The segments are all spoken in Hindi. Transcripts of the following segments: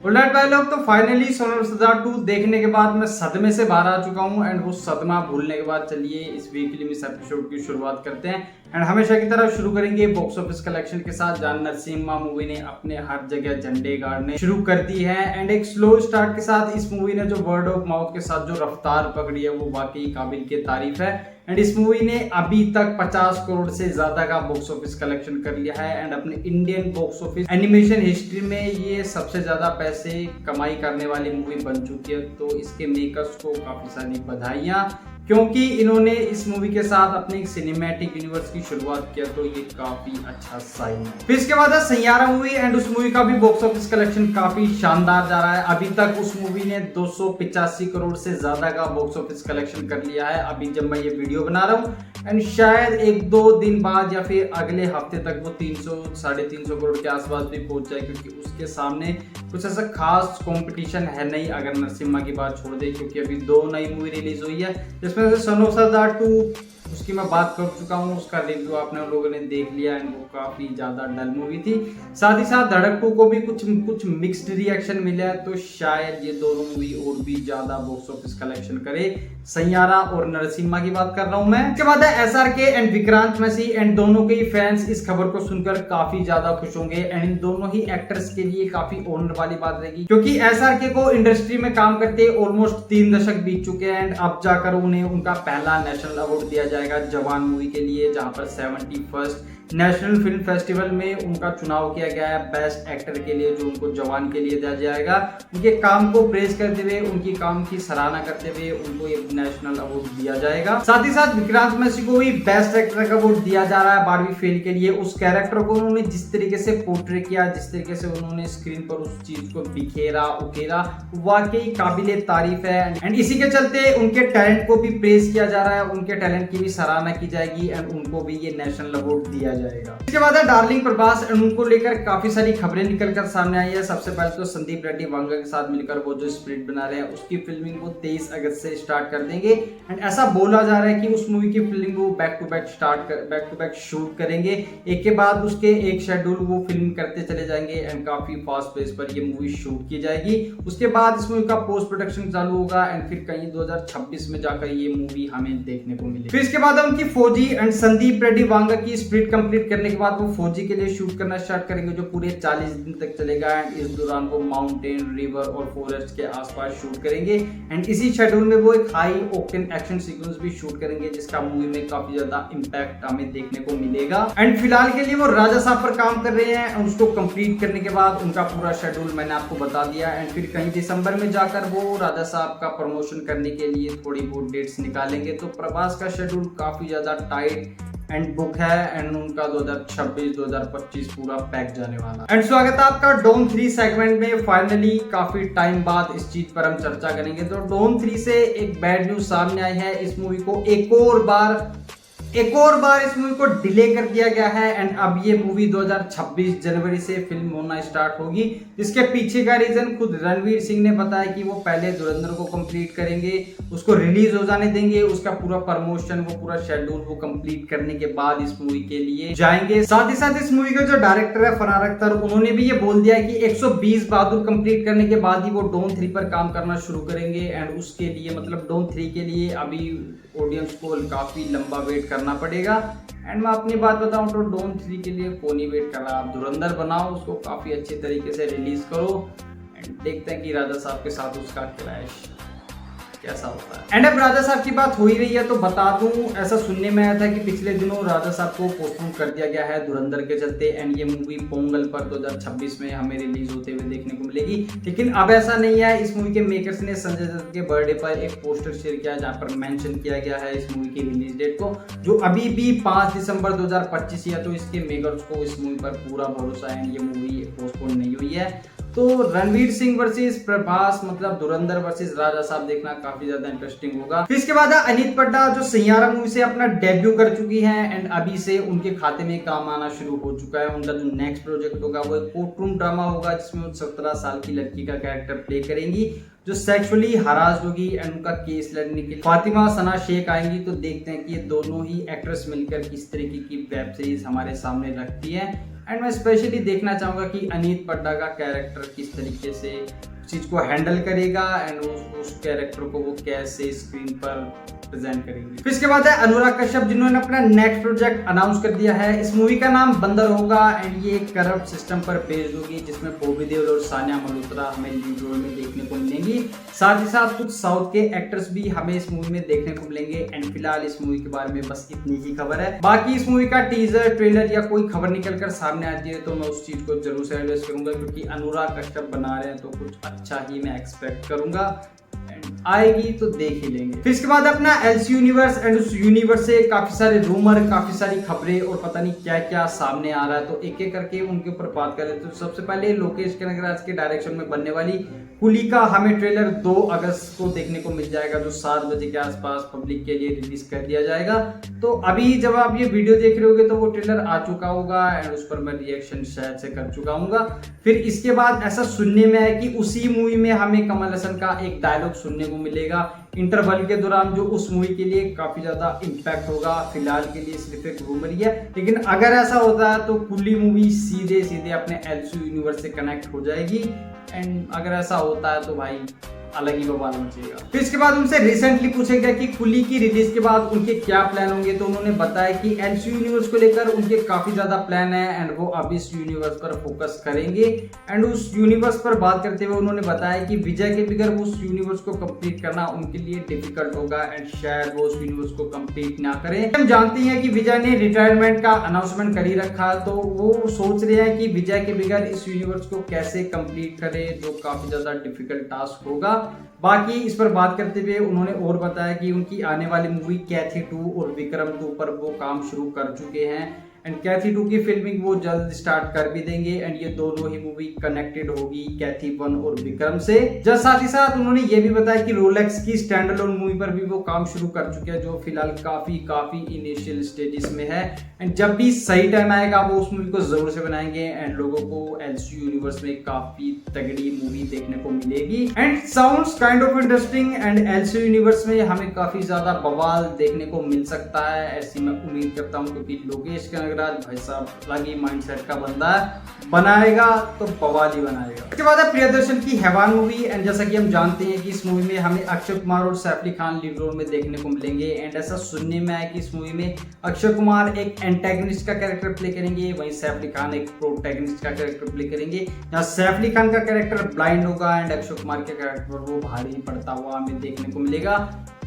ऑलराइट भाई लोग, तो फाइनली सोनम सरदार 2 देखने के बाद मैं सदमे से बाहर आ चुका हूं एंड वो सदमा भूलने के बाद चलिए इस वीकली में इस एपिसोड की शुरुआत करते हैं। एंड हमेशा की तरह शुरू करेंगे बॉक्स ऑफिस कलेक्शन के साथ। जान नरसिम्हा मूवी ने अपने हर जगह झंडे गाड़ने शुरू कर दी है एंड एक स्लो स्टार्ट के साथ इस मूवी ने जो वर्ड ऑफ माउथ के साथ जो रफ्तार पकड़ी है वो वाकई काबिल की तारीफ है। एंड इस मूवी ने अभी तक 50 करोड़ से ज्यादा का बॉक्स ऑफिस कलेक्शन कर लिया है एंड अपने Indian box office animation history में ये सबसे ज्यादा पैसे कमाई करने वाली मूवी बन चुकी है। तो इसके मेकर्स को काफी सारी बधाइयां, क्योंकि इन्होंने इस मूवी के साथ अपने सिनेमैटिक यूनिवर्स की शुरुआत किया, तो ये काफी अच्छा साइन है। फिर इसके बाद है सैयारा मूवी एंड उस मूवी का भी बॉक्स ऑफिस कलेक्शन काफी शानदार जा रहा है। अभी तक उस मूवी ने 285 करोड़ से ज्यादा का बॉक्स ऑफिस कलेक्शन कर लिया है अभी जब मैं ये वीडियो बना रहा हूँ। एंड शायद एक दो दिन बाद या फिर अगले हफ्ते तक वो 300-350 करोड़ के आसपास भी पहुंच जाए, क्योंकि उसके सामने कुछ ऐसा खास कंपटीशन है नहीं अगर नरसिम्हा की बात छोड़ दे, क्योंकि अभी 2 नई मूवी रिलीज हुई है जिसमें से सोनम सरदार 2 उसकी मैं बात कर चुका हूँ, उसका रिव्यू आपने लोगों ने देख लिया एंड वो काफी ज्यादा डल मूवी थी। साथ ही साथ धड़क 2 को भी कुछ मिक्स्ड रिएक्शन मिला है, तो शायद ये दोनों मूवी और भी ज्यादा बॉक्स ऑफिस कलेक्शन करे। सैयारा और नरसिम्हा की बात कर रहा हूं मैं। इसके बाद है SRK and Vikrant Massey and दोनों के ही फैंस इस खबर को सुनकर काफी ज्यादा खुश होंगे एंड इन दोनों ही एक्टर्स के लिए काफी ऑनर वाली बात रहेगी, क्योंकि SRK को इंडस्ट्री में काम करते ऑलमोस्ट 3 दशक बीत चुके हैं एंड अब जाकर उन्हें उनका पहला नेशनल अवार्ड दिया जाएगा जवान मूवी के लिए, जहां पर 71st नेशनल फिल्म फेस्टिवल में उनका चुनाव किया गया है बेस्ट एक्टर के लिए, जो उनको जवान के लिए दिया जाएगा। उनके काम को प्रेज करते हुए, उनकी काम की सराहना करते हुए उनको एक नेशनल अवार्ड दिया जाएगा। साथ ही साथ विक्रांत मैसी को भी बेस्ट एक्टर का अवार्ड दिया जा रहा है बारहवीं फेल के लिए। उस कैरेक्टर को उन्होंने जिस तरीके से पोर्ट्रे किया, जिस तरीके से उन्होंने स्क्रीन पर उस चीज को बिखेरा उकेरा, वाकई काबिले तारीफ है एंड इसी के चलते उनके टैलेंट को भी प्रेज किया जा रहा है, उनके टैलेंट की भी सराहना की जाएगी एंड उनको भी ये नेशनल अवार्ड दिया जाएगा। इसके बाद है डार्लिंग प्रभास एंड उनको लेकर काफी सारी खबरें निकलकर सामने आई है। सबसे पहले तो संदीप रेड्डी वांगा के साथ मिलकर वो जो स्प्लिट बना रहे हैं उसकी फिल्मिंग वो 23 अगस्त से स्टार्ट कर देंगे एंड ऐसा बोला जा रहा है कि उस मूवी की फिल्मिंग वो बैक टू बैक शूट करेंगे, एक के बाद उसके एक शेड्यूल वो फिल्म करते चले जाएंगे एंड काफी फास्ट पेस पर ये मूवी शूट की जाएगी। उसके बाद इस मूवी का पोस्ट प्रोडक्शन चालू होगा एंड फिर कहीं 2026 में जाकर ये मूवी हमें देखने को मिलेगी। फिर इसके बाद उनकी फौजी एंड संदीप रेड्डी वांगा की स्प्लिट कंप्लीट करने के बाद वो फौजी के लिए शूट करना स्टार्ट करेंगे, जो पूरे 40 दिन तक चलेगा एंड इस दौरान वो माउंटेन, रिवर और फॉरेस्ट के आसपास शूट करेंगे एंड इसी शेड्यूल में वो एक हाई ऑक्टेन एक्शन सीक्वेंस भी शूट करेंगे, जिसका मूवी में काफी ज्यादा इंपैक्ट हमें देखने को मिलेगा। एंड फिलहाल के लिए वो राजा साहब पर काम कर रहे हैं, उसको कंप्लीट करने के बाद उनका पूरा शेड्यूल मैंने आपको बता दिया एंड फिर कहीं दिसंबर में जाकर वो राजा साहब का प्रमोशन करने के लिए थोड़ी बहुत डेट्स निकालेंगे। तो प्रभास का शेड्यूल काफी ज्यादा टाइट एंड बुक है एंड उनका 2026-2025 पूरा पैक जाने वाला एंड स्वागत है आपका डॉन 3 सेगमेंट में। फाइनली काफी टाइम बाद इस चीज पर हम चर्चा करेंगे। तो डॉन 3 से एक बैड न्यूज सामने आई है, इस मूवी को एक और बार इस मूवी को डिले कर दिया गया है एंड अब ये मूवी 2026 जनवरी से फिल्म होना स्टार्ट होगी। जिसके पीछे का रीजन खुद रणवीर सिंह ने बताया कि वो पहले धुरंधर को कंप्लीट करेंगे, उसको रिलीज हो जाने देंगे, उसका पूरा प्रमोशन, वो पूरा शेड्यूल वो कंप्लीट करने के बाद इस मूवी के लिए जाएंगे। साथ ही साथ इस मूवी का जो डायरेक्टर है फरहान अख्तर, उन्होंने भी ये बोल दिया है कि 120 बहादुर कंप्लीट करने के बाद ही वो डॉन 3 पर काम करना शुरू करेंगे एंड उसके लिए मतलब डॉन 3 के लिए अभी ऑडियंस को काफी लंबा वेट करना पड़ेगा। एंड मैं अपनी बात बताऊं तो डॉन 3 के लिए कौन ही वेट कर रहा है, आप धुरंधर बनाओ, उसको काफी अच्छे तरीके से रिलीज करो एंड देखते हैं कि राजा साहब के साथ उसका क्लैश कैसा होता है। एंड अब राजा साहब की बात हो ही रही है तो बता दूं, ऐसा सुनने में आया था कि पिछले दिनों राजा साहब को पोस्टपोन कर दिया गया है धुरंधर के चलते एंड ये मूवी पोंगल पर 2026 में हमें रिलीज होते हुए देखने को मिलेगी। लेकिन अब ऐसा नहीं है, इस मूवी के मेकर्स ने संजय दत्त के बर्थडे पर एक पोस्टर शेयर किया जहां पर मेंशन किया गया है इस मूवी की रिलीज डेट को, जो अभी भी 5 दिसंबर 2025 है। तो इसके मेकर्स को इस मूवी पर पूरा भरोसा है, ये मूवी पोस्टपोन नहीं हुई है। तो रणवीर सिंह वर्सेस प्रभास मतलब धुरंधर वर्सेस राजा साहब देखना काफी ज्यादा इंटरेस्टिंग होगा। फिर इसके बाद अनीत पड्डा जो सैयारा मूवी से अपना डेब्यू कर चुकी हैं एंड अभी से उनके खाते में काम आना शुरू हो चुका है। उनका जो नेक्स्ट प्रोजेक्ट होगा वो एक कोर्ट ड्रामा होगा जिसमें वो 17 साल की लड़की का कैरेक्टर प्ले करेंगी जो सेक्सुअली हरास्ड होगी एंड उनका केस लड़ने के लिए फातिमा सना शेख आएंगी। तो देखते हैं कि ये दोनों ही एक्ट्रेस मिलकर किस तरीके की वेब सीरीज हमारे सामने रखती है एंड मैं स्पेशली देखना चाहूँगा कि अनीत पड्डा का कैरेक्टर किस तरीके से चीज़ को हैंडल करेगा एंड उस कैरेक्टर को वो कैसे स्क्रीन पर प्रेजेंट करेंगे। फिर इसके बाद है अनुराग कश्यप, जिन्होंने अपना नेक्स्ट प्रोजेक्ट अनाउंस कर दिया है। इस मूवी का नाम बंदर होगा एंड ये एक करप्ट सिस्टम पर बेस्ड होगी, जिसमें बॉबी देओल और सानिया मल्होत्रा हमें लीड रोल में देखने को मिलेंगी। साथ ही साथ कुछ साउथ के एक्टर्स भी हमें इस मूवी में देखने को मिलेंगे एंड फिलहाल इस मूवी के बारे में बस इतनी ही खबर है। बाकी इस मूवी का टीजर, ट्रेलर या कोई खबर निकल कर सामने आती है तो मैं उस चीज को जरूर से एडवाइस करूंगा, क्योंकि अनुराग कश्यप बना रहे हैं तो कुछ अच्छा ही मैं एक्सपेक्ट करूंगा। आएगी तो देख ही लेंगे। फिर इसके बाद अपना एलसी यूनिवर्स एंड उस यूनिवर्स से काफी सारे रूमर, काफी सारी खबरें और पता नहीं क्या क्या सामने आ रहा है, तो एक एक करके उनके ऊपर बात करें। तो सबसे पहले लोकेश कनगराज के डायरेक्शन में बनने वाली कुली का हमें ट्रेलर 2 अगस्त को देखने को मिल जाएगा, जो 7 बजे के आसपास पब्लिक के लिए रिलीज कर दिया जाएगा। तो अभी जब आप ये वीडियो देख रहे होगे तो वो ट्रेलर आ चुका होगा एंड उस पर मैं रिएक्शन शायद से कर चुका हूँ। फिर इसके बाद ऐसा सुनने में है कि उसी मूवी में हमें कमल हसन का एक डायलॉग सुनने को मिलेगा इंटरवल के दौरान, जो उस मूवी के लिए काफी ज्यादा इम्पैक्ट होगा। फिलहाल के लिए सिर्फ एक रूमर ही है, लेकिन अगर ऐसा होता है तो कुली मूवी सीधे सीधे अपने एलसी यूनिवर्स से कनेक्ट हो जाएगी एंड अगर ऐसा होता है तो भाई अलग ही बवाल मचेगा। फिर इसके बाद उनसे रिसेंटली पूछा गया कि कुली की रिलीज के बाद उनके क्या प्लान होंगे, तो उन्होंने बताया कि एलसी यूनिवर्स को लेकर उनके काफी ज्यादा प्लान है एंड वो अब इस यूनिवर्स पर फोकस करेंगे। एंड उस यूनिवर्स पर बात करते हुए उन्होंने बताया कि विजय के बगैर उस यूनिवर्स को कंप्लीट करना उनके लिए डिफिकल्ट होगा एंड शायद वो उस यूनिवर्स को कंप्लीट ना करें। हम जानते हैं कि विजय ने रिटायरमेंट का अनाउंसमेंट कर ही रखा, तो वो सोच रहे हैं कि विजय के बगैर इस यूनिवर्स को कैसे कंप्लीट करे, जो काफी ज्यादा डिफिकल्ट टास्क होगा। बाकी इस पर बात करते हुए उन्होंने और बताया कि उनकी आने वाली मूवी कैथी 2 और विक्रम 2 पर वो काम शुरू कर चुके हैं एंड कैथी 2 की फिल्मिंग वो जल्द स्टार्ट कर भी देंगे एंड ये दोनों ही मूवी कनेक्टेड होगी कैथी 1 और विक्रम से। साथ ही साथ उन्होंने ये भी बताया कि रोलेक्स की स्टैंड अलोन मूवी पर भी वो काम शुरू कर चुके हैं, जो फिलहाल काफी इनिशियल स्टेजेस में है एंड जब भी सही टाइम आएगा वो उस मूवी को जरूर से बनाएंगे एंड लोगों को एलसी यूनिवर्स में काफी तगड़ी मूवी देखने को मिलेगी and sounds kind of interesting and LC universe में हमें काफी ज्यादा बवाल देखने को मिल सकता है, ऐसी मैं उम्मीद करता हूँ, क्योंकि लोकेश भाई साहब अलग ही माइंडसेट का बंदा है, बनाएगा तो बवाल ही बनाएगा। इसके बाद है प्रियदर्शन की हैवान मूवी एंड जैसा कि हम जानते हैं कि इस मूवी में हमें अक्षय कुमार और सैफ अली खान लीड रोल में देखने को मिलेंगे एंड ऐसा सुनने में आया कि इस मूवी में अक्षय कुमार एक एंटेगनिस्ट का कैरेक्टर प्ले करेंगे, वहीं सैफ अली खान एक प्रोटैगनिस्ट का कैरेक्टर प्ले करेंगे। यहाँ सैफ अली खान का कैरेक्टर ब्लाइंड होगा एंड अक्षय कुमार के कैरेक्टर वो भारी पड़ता हुआ हमें देखने को मिलेगा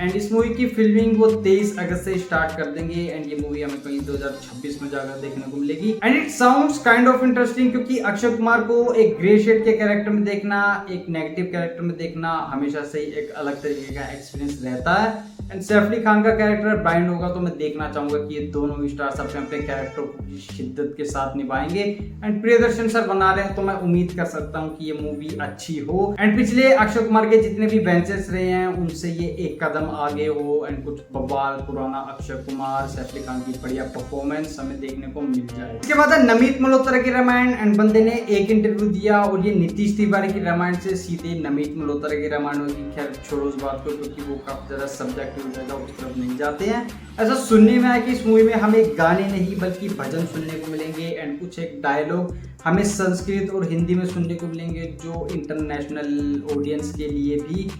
एंड इस मूवी की फिल्मिंग वो 23 अगस्त से स्टार्ट कर देंगे एंड ये मूवी हमें कहीं 2026 में जाकर देखने को मिलेगी and it sounds kind of interesting, क्योंकि अक्षय कुमार को एक ग्रे शेड के कैरेक्टर में देखना, एक नेगेटिव कैरेक्टर में देखना हमेशा से ही एक अलग तरीके का एक्सपीरियंस रहता है एंड सैफ अली खान का कैरेक्टर ब्लाइंड होगा, तो मैं देखना चाहूंगा कि ये दोनों स्टार्स अपने कैरेक्टर को शिद्दत के साथ निभाएंगे एंड प्रियदर्शन सर बना रहे हैं तो मैं उम्मीद कर सकता हूँ कि ये मूवी अच्छी हो एंड पिछले अक्षय कुमार के जितने भी वेंचर्स रहे हैं उनसे ये एक कदम आगे हो एंड कुछ बवाल पुराना अक्षय कुमार सैफ अली खान की बढ़िया परफॉर्मेंस हमें देखने को मिल जाए। इसके बाद है नमित मल्होत्रा की रामायण एंड बंदे ने एक इंटरव्यू दिया और ये नीतीश तिवारी की रामायण से सीधे नमित मल्होत्रा की रामायण होगी। खैर छोड़ो उस बात को, क्योंकि वो काफी ज्यादा सब्जेक्टिव हो जाएगा, उस तरफ नहीं जाते हैं। ऐसा सुनने में आया कि इस मूवी में हमें गाने नहीं बल्कि भजन सुनने को मिलेंगे एंड कुछ एक डायलॉग हमें संस्कृत और हिंदी में सुनने को मिलेंगे, जो इंटरनेशनल ऑडियंस के लिए भी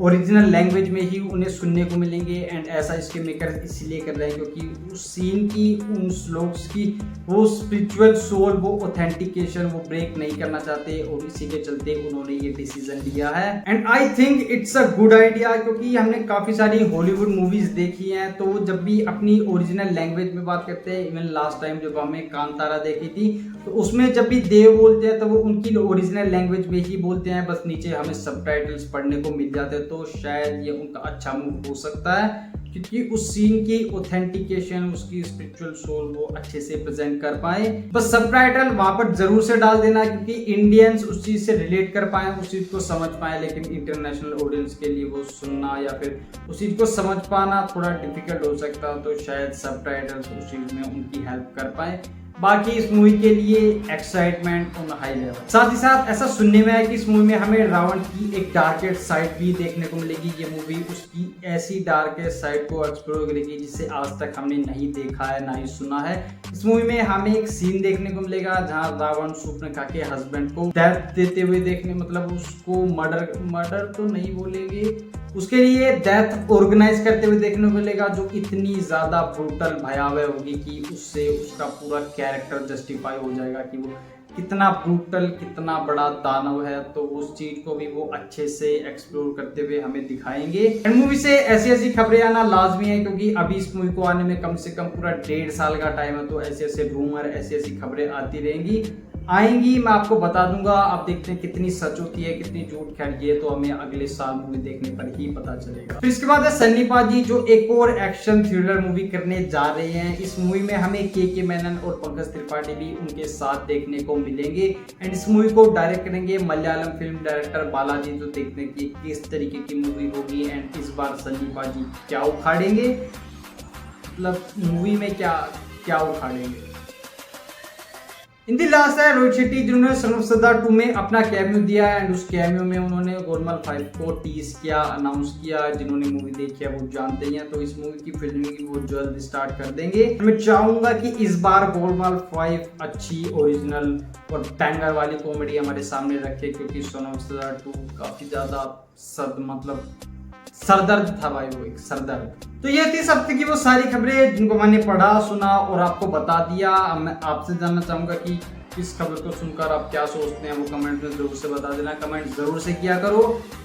ओरिजिनल लैंग्वेज में ही उन्हें सुनने को मिलेंगे एंड ऐसा इसके मेकर इसलिए कर रहे हैं क्योंकि उस सीन की, उन स्लोक्स की वो स्पिरिचुअल सोल, वो ऑथेंटिकेशन वो ब्रेक नहीं करना चाहते और इसी के चलते उन्होंने ये डिसीजन लिया है and I think it's a good idea, क्योंकि हमने काफी सारी हॉलीवुड मूवीज देखी हैं तो जब भी अपनी ओरिजिनल लैंग्वेज में बात करते हैं, इवन लास्ट टाइम जब हमें कांतारा देखी थी तो उसमें जब भी देव बोलते हैं तो वो उनकी ओरिजिनल लैंग्वेज में ही बोलते हैं, बस नीचे हमें सबटाइटल्स पढ़ने को मिल जाते हैं, तो शायद ये उनका अच्छा मूव हो सकता है क्योंकि उस सीन की ऑथेंटिकेशन, उसकी स्पिरिचुअल सोल वो अच्छे से प्रेजेंट कर पाए। बस सबटाइटल वहां पर जरूर से डाल देना क्योंकि इंडियंस उस चीज से रिलेट कर पाए, उस चीज को समझ पाए, लेकिन इंटरनेशनल ऑडियंस के लिए वो सुनना या फिर उस चीज को समझ पाना थोड़ा डिफिकल्ट हो सकता है, तो शायद सबटाइटल्स उस चीज में उनकी हेल्प कर पाए बाकी इस मूवी के लिए एक्साइटमेंट ऑन हाई लेवल। साथ ही साथ ऐसा सुनने में आया कि इस मूवी में हमें रावण की एक डार्केस्ट साइड भी देखने को मिलेगी। ये मूवी उसकी ऐसी डार्केस्ट साइड को एक्सप्लोर करेगी जिसे आज तक हमने नहीं देखा है, ना ही सुना है। इस मूवी में हमें एक सीन देखने को मिलेगा जहां रावण शूर्पणखा के हस्बैंड को डेथ देते हुए देखने, मतलब उसको मर्डर तो नहीं बोलेंगे, उसके लिए डेथ ऑर्गेनाइज करते हुए देखने को मिलेगा, जो इतनी ज्यादा ब्रूटल भयावह होगी कि उससे उसका पूरा कैरेक्टर जस्टिफाई हो जाएगा कि वो कितना ब्रूटल, कितना बड़ा दानव है। तो उस चीज को भी वो अच्छे से एक्सप्लोर करते हुए हमें दिखाएंगे। एंड मूवी से ऐसी ऐसी खबरें आना लाजमी है, क्योंकि अभी इस मूवी को आने में कम से कम पूरा 1.5 साल का टाइम है। तो ऐसे ऐसे रूमर, ऐसी ऐसी खबरें आती रहेंगी, आएंगी, मैं आपको बता दूंगा। आप देखते हैं कितनी सच होती है, कितनी झूठ। खैर ये तो हमें अगले साल मूवी देखने पर ही पता चलेगा। फिर इसके बाद है सन्नी पाजी, जो एक और एक्शन थ्रिलर मूवी करने जा रहे हैं। इस मूवी में हमें के मेनन और पंकज त्रिपाठी भी उनके साथ देखने को मिलेंगे। एंड इस मूवी को डायरेक्ट करेंगे मलयालम फिल्म डायरेक्टर बालाजी। तो देखते हैं कि किस तरीके की मूवी होगी एंड इस बार सन्नी पाजी क्या उखाड़ेंगे, मतलब मूवी में क्या उखाड़ेंगे। इन दी लास्ट है रोहित शेट्टी, जिन्होंने सनम ऑफ सरदार 2 में अपना कैमियो दिया एंड उस कैमियो में उन्होंने गोलमाल 5 को टीज किया, अनाउंस किया। जिन्होंने मूवी देखी है वो जानते ही हैं। तो इस मूवी की फिल्मिंग वो जल्द स्टार्ट कर देंगे। मैं चाहूंगा कि इस बार गोलमाल 5 अच्छी ओरिजिनल और बैंगर वाली कॉमेडी हमारे सामने रखे, क्योंकि सनम ऑफ सरदार 2 काफी ज्यादा सरदर्द था भाई, वो एक सरदर्द। तो ये थी इस हफ्ते की वो सारी खबरें जिनको मैंने पढ़ा, सुना और आपको बता दिया। मैं आपसे जानना चाहूंगा कि इस खबर को सुनकर आप क्या सोचते हैं, वो कमेंट में जरूर से बता देना। कमेंट जरूर से किया करो।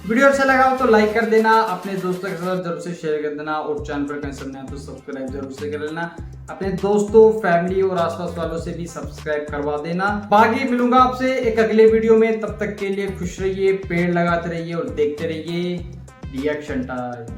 वीडियो अच्छा लगा हो तो लाइक कर देना, अपने दोस्तों के साथ जरूर से शेयर कर देना और चैनल पर कहीं सब नया तो सब्सक्राइब जरूर से कर लेना। अपने दोस्तों, फैमिली और आसपास वालों से भी सब्सक्राइब करवा देना। बाकी मिलूंगा आपसे एक अगले वीडियो में, तब तक के लिए खुश रहिए, पेड़ लगाते रहिए और देखते रहिए रिएक्शन टाइम।